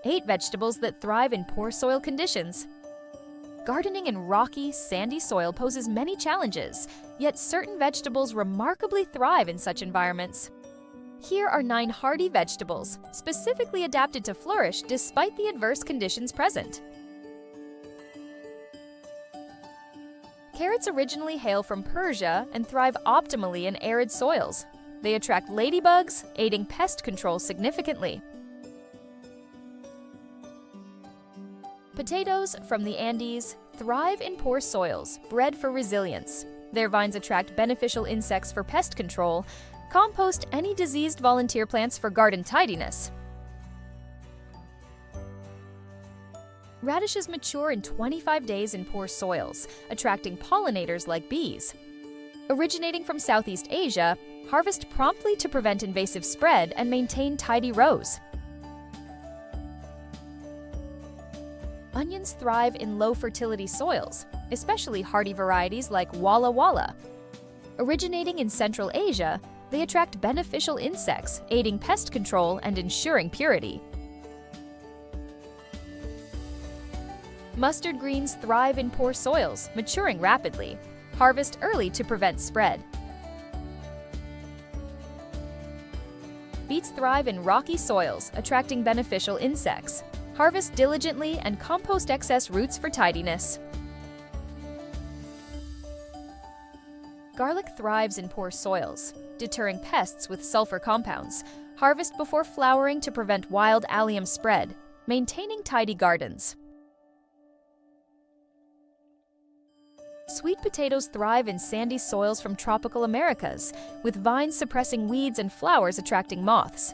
8 vegetables that thrive in poor soil conditions. Gardening in rocky, sandy soil poses many challenges, yet certain vegetables remarkably thrive in such environments. Here are 9 hardy vegetables, specifically adapted to flourish despite the adverse conditions present. Carrots originally hail from Persia and thrive optimally in arid soils. They attract ladybugs, aiding pest control significantly. Potatoes from the Andes thrive in poor soils, bred for resilience. Their vines attract beneficial insects for pest control. Compost any diseased volunteer plants for garden tidiness. Radishes mature in 25 days in poor soils, attracting pollinators like bees. Originating from Southeast Asia, harvest promptly to prevent invasive spread and maintain tidy rows. Onions thrive in low fertility soils, especially hardy varieties like Walla Walla. Originating in Central Asia, they attract beneficial insects, aiding pest control and ensuring purity. Mustard greens thrive in poor soils, maturing rapidly. Harvest early to prevent spread. Beets thrive in rocky soils, attracting beneficial insects. Harvest diligently and compost excess roots for tidiness. Garlic thrives in poor soils, deterring pests with sulfur compounds. Harvest before flowering to prevent wild allium spread, maintaining tidy gardens. Sweet potatoes thrive in sandy soils from tropical Americas, with vines suppressing weeds and flowers attracting moths.